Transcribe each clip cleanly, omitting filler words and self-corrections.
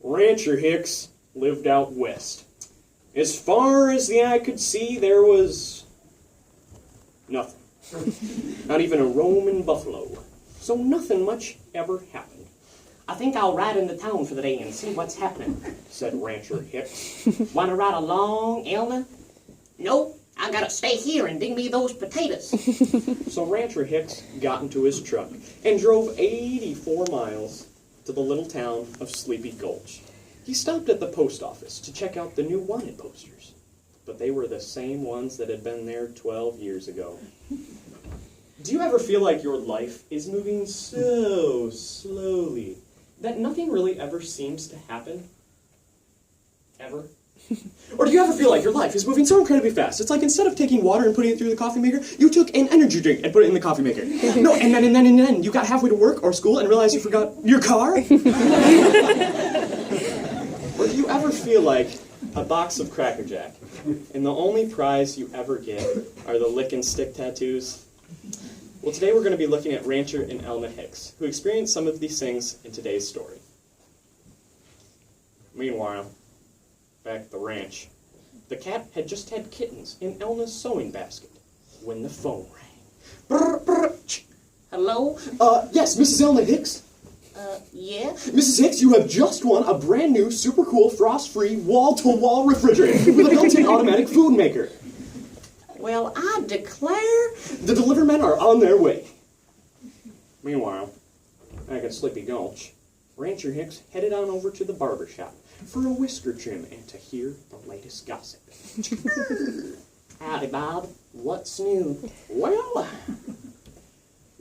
Rancher Hicks lived out west. As far as the eye could see, there was nothing. Not even a Roman buffalo. So nothing much ever happened. I think I'll ride into town for the day and see what's happening, said Rancher Hicks. Want to ride along, Elna? No, I gotta stay here and dig me those potatoes. So Rancher Hicks got into his truck and drove 84 miles to the little town of Sleepy Gulch. He stopped at the post office to check out the new wanted posters, but they were the same ones that had been there 12 years ago. Do you ever feel like your life is moving so slowly that nothing really ever seems to happen? Ever? Or do you ever feel like your life is moving so incredibly fast? It's like instead of taking water and putting it through the coffee maker, you took an energy drink and put it in the coffee maker. No, and then you got halfway to work or school and realized you forgot your car? Or do you ever feel like a box of Cracker Jack and the only prize you ever get are the lick and stick tattoos? Well, today we're going to be looking at Rancher and Elna Hicks, who experienced some of these things in today's story. Meanwhile, back at the ranch, the cat had just had kittens in Elna's sewing basket when the phone rang. Brr, brr, Hello? Yes, Mrs. Elna Hicks? Yeah? Mrs. Hicks, you have just won a brand new, super cool, frost-free, wall-to-wall refrigerator with a built-in automatic food maker. Well, I declare... The delivermen are on their way. Meanwhile, back at Sleepy Gulch, Rancher Hicks headed on over to the barber shop for a whisker trim and to hear the latest gossip. Howdy, Bob. What's new? Well,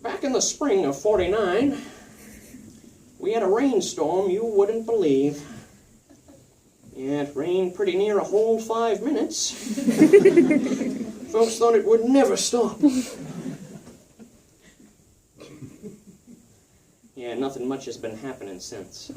back in the spring of '49, we had a rainstorm you wouldn't believe. Yeah, it rained pretty near a whole 5 minutes. Folks thought it would never stop. Yeah, nothing much has been happening since.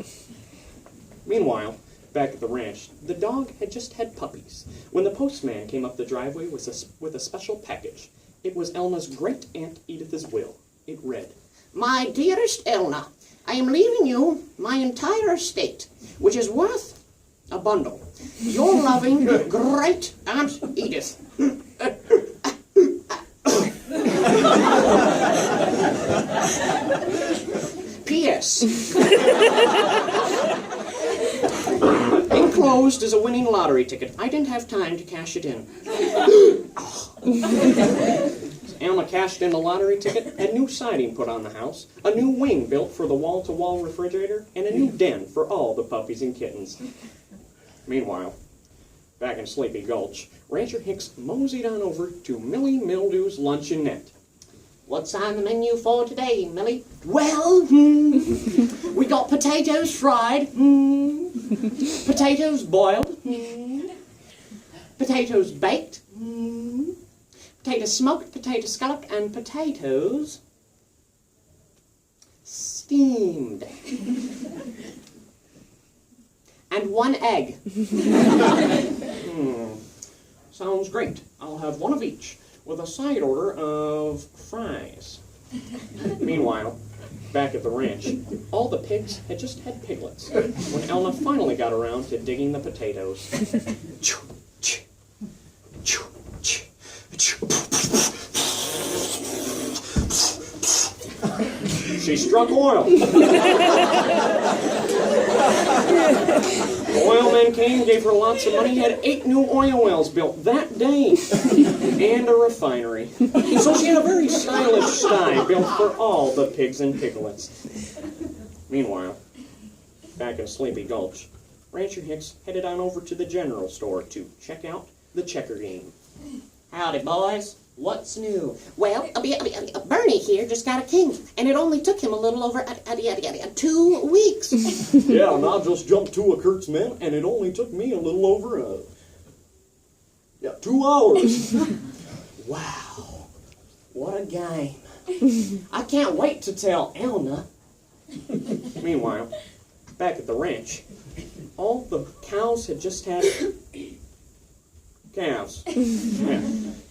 Meanwhile, back at the ranch, the dog had just had puppies when the postman came up the driveway with a special package. It was Elna's great-aunt Edith's will. It read, My dearest Elna, I am leaving you my entire estate, which is worth a bundle. Your loving great-aunt Edith. P.S. Enclosed is a winning lottery ticket. I didn't have time to cash it in. Elna cashed in the lottery ticket, a new siding put on the house, a new wing built for the wall-to-wall refrigerator, and a new den for all the puppies and kittens. Meanwhile, back in Sleepy Gulch, Rancher Hicks moseyed on over to Millie Mildew's luncheonette. What's on the menu for today, Millie? Well, We got potatoes fried, potatoes boiled, potatoes baked, potato smoked, potato scalloped, and potatoes steamed. And 1 egg. Sounds great. I'll have one of each, with a side order of fries. Meanwhile, back at the ranch, all the pigs had just had piglets when Elna finally got around to digging the potatoes. She struck oil. The oilman came, gave her lots of money, had 8 new oil wells built that day, and a refinery. So she had a very stylish sty built for all the pigs and piglets. Meanwhile, back in Sleepy Gulch, Rancher Hicks headed on over to the general store to check out the checker game. Howdy, boys. What's new? Well, Bernie here just got a king, and it only took him a little over 2 weeks. Yeah, and I just jumped to a Kurt's men, and it only took me a little over 2 hours. Wow, what a game. I can't wait to tell Elna. Meanwhile, back at the ranch, all the cows had just had calves. Yeah.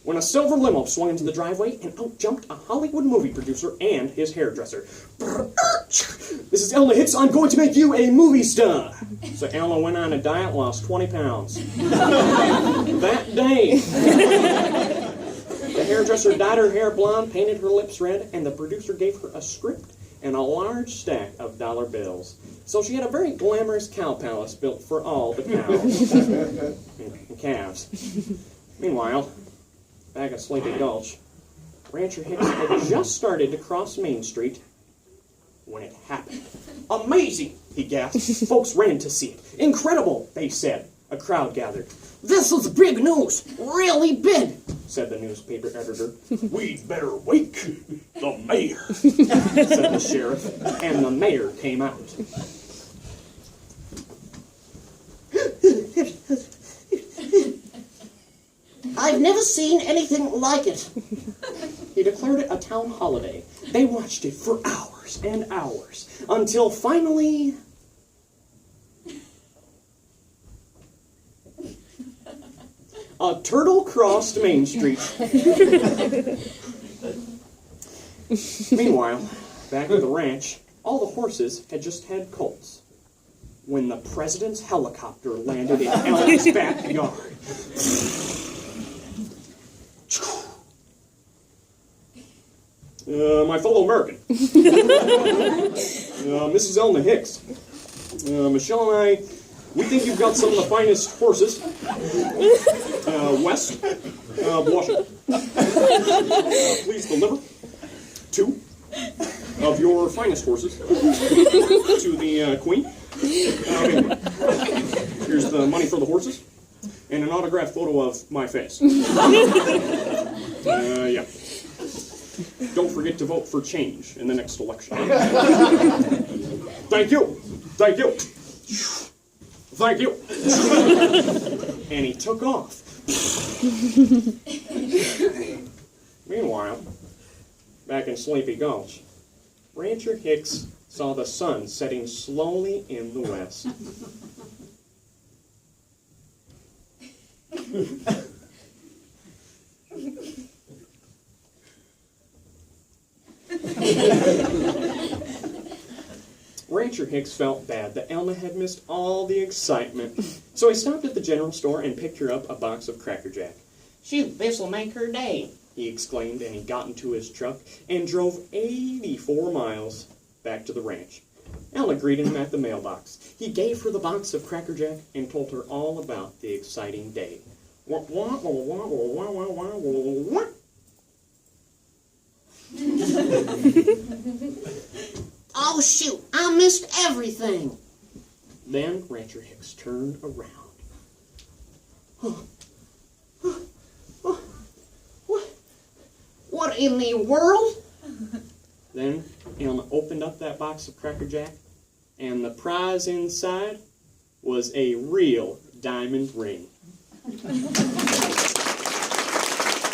When a silver limo swung into the driveway and out jumped a Hollywood movie producer and his hairdresser. This is Elma Hicks. I'm going to make you a movie star. So Elma went on a diet, lost 20 pounds. That day, the hairdresser dyed her hair blonde, painted her lips red, and the producer gave her a script and a large stack of dollar bills. So she had a very glamorous cow palace built for all the cows and calves. Meanwhile, back at Sleepy Gulch, Rancher Hicks had just started to cross Main Street when it happened. Amazing, he gasped. Folks ran to see it. Incredible, they said. A crowd gathered. This is big news, really big, said the newspaper editor. We'd better wake the mayor, said the sheriff, and the mayor came out. I've never seen anything like it. He declared it a town holiday. They watched it for hours and hours, until finally... a turtle crossed Main Street. Meanwhile, back at the ranch, all the horses had just had colts when the president's helicopter landed in Ellen's backyard. My fellow American, Mrs. Elma Hicks, Michelle and I, we think you've got some of the finest horses west of Washington. Please deliver 2 of your finest horses to the Queen. Here's the money for the horses and an autographed photo of my face. Yeah. Don't forget to vote for change in the next election. Thank you. Thank you. Thank you. And he took off. Meanwhile, back in Sleepy Gulch, Rancher Hicks saw the sun setting slowly in the west. Rancher Hicks felt bad that Elma had missed all the excitement, so he stopped at the general store and picked her up a box of Cracker Jack. "Shoot, this'll make her day," he exclaimed, and he got into his truck and drove 84 miles back to the ranch. Elma greeted him at the mailbox. He gave her the box of Cracker Jack and told her all about the exciting day. "Oh, shoot, I missed everything." Then Rancher Hicks turned around. What in the world? Then Elma opened up that box of Cracker Jack, and the prize inside was a real diamond ring.